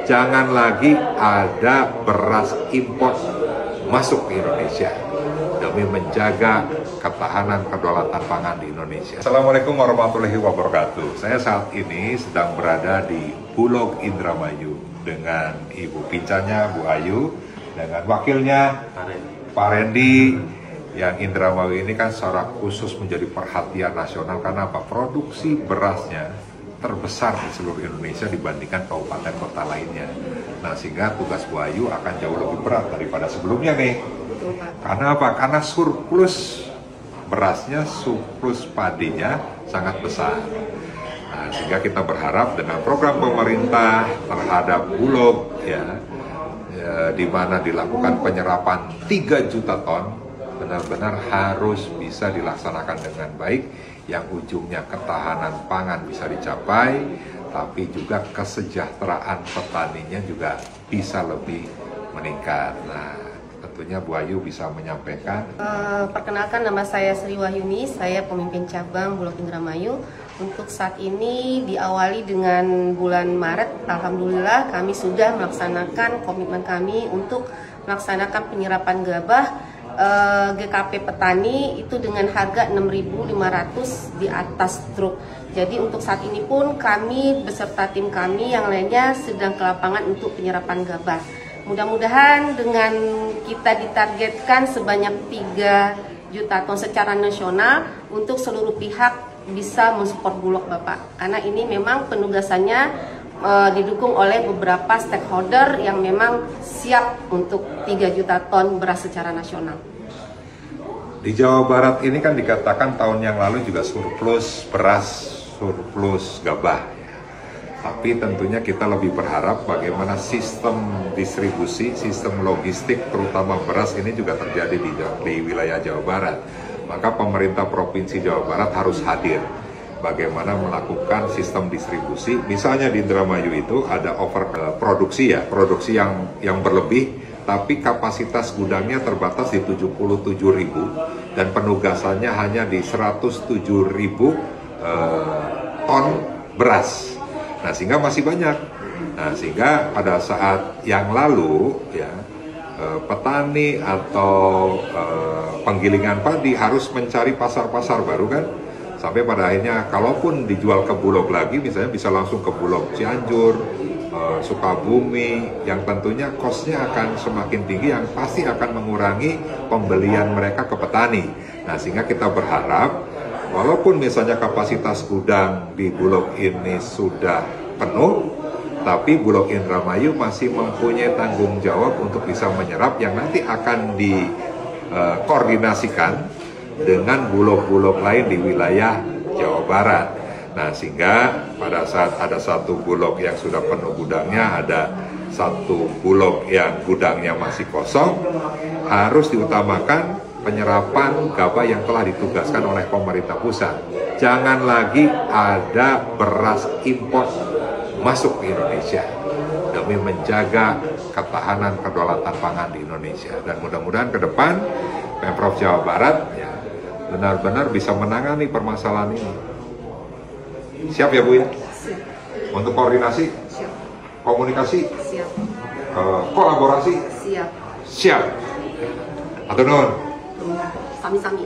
jangan lagi ada beras impor masuk ke Indonesia demi menjaga ketahanan kedaulatan pangan di Indonesia. Assalamualaikum warahmatullahi wabarakatuh. Saya saat ini sedang berada di Bulog Indramayu dengan Ibu Pincanya, Bu Ayu, dengan wakilnya Pak Randy. Yang Indramayu ini kan secara khusus menjadi perhatian nasional karena apa? Produksi berasnya terbesar di seluruh Indonesia dibandingkan kabupaten kota lainnya. Nah, sehingga tugas Bu Ayu akan jauh lebih berat daripada sebelumnya nih. Karena apa? Karena surplus berasnya, surplus padinya sangat besar. Nah, sehingga kita berharap dengan program pemerintah terhadap Bulog di mana dilakukan penyerapan 3 juta ton benar-benar harus bisa dilaksanakan dengan baik, yang ujungnya ketahanan pangan bisa dicapai, tapi juga kesejahteraan petaninya juga bisa lebih meningkat. Nah, tentunya Bu Ayu bisa menyampaikan. Perkenalkan, nama saya Sri Wahyuni, saya pemimpin cabang Bulog Indramayu. Untuk saat ini diawali dengan bulan Maret, alhamdulillah kami sudah melaksanakan komitmen kami untuk melaksanakan penyerapan gabah GKP petani itu dengan harga 6.500 di atas truk. Jadi untuk saat ini pun kami beserta tim kami yang lainnya sedang ke lapangan untuk penyerapan gabah. Mudah-mudahan dengan kita ditargetkan sebanyak 3 juta ton secara nasional untuk seluruh pihak bisa mensupport Bulog, Bapak. Karena ini memang penugasannya didukung oleh beberapa stakeholder yang memang siap untuk 3 juta ton beras secara nasional. Di Jawa Barat ini kan dikatakan tahun yang lalu juga surplus beras, surplus gabah. Tapi tentunya kita lebih berharap bagaimana sistem distribusi, sistem logistik terutama beras ini juga terjadi di wilayah Jawa Barat. Maka pemerintah Provinsi Jawa Barat harus hadir. Bagaimana melakukan sistem distribusi, misalnya di Indramayu itu ada produksi yang berlebih, tapi kapasitas gudangnya terbatas di 77.000 dan penugasannya hanya di 107.000 ton beras. Nah, sehingga masih banyak. Nah, sehingga pada saat yang lalu petani atau penggilingan padi harus mencari pasar-pasar baru kan. Sampai pada akhirnya kalaupun dijual ke Bulog lagi, misalnya bisa langsung ke Bulog Cianjur, Sukabumi, yang tentunya cost-nya akan semakin tinggi, yang pasti akan mengurangi pembelian mereka ke petani. Nah, sehingga kita berharap walaupun misalnya kapasitas gudang di Bulog ini sudah penuh, tapi Bulog Indramayu masih mempunyai tanggung jawab untuk bisa menyerap yang nanti akan dikoordinasikan dengan bulog-bulog lain di wilayah Jawa Barat. Nah, sehingga pada saat ada satu bulog yang sudah penuh gudangnya, ada satu bulog yang gudangnya masih kosong, harus diutamakan penyerapan gabah yang telah ditugaskan oleh pemerintah pusat. Jangan lagi ada beras impor masuk ke Indonesia demi menjaga ketahanan kedaulatan pangan di Indonesia. Dan mudah-mudahan ke depan Pemprov Jawa Barat benar-benar bisa menangani permasalahan ini. Siap ya Bu ya? Siap. Untuk koordinasi? Siap. Komunikasi? Siap. Kolaborasi? Siap. Siap. Atur nuhun. Sami-sami.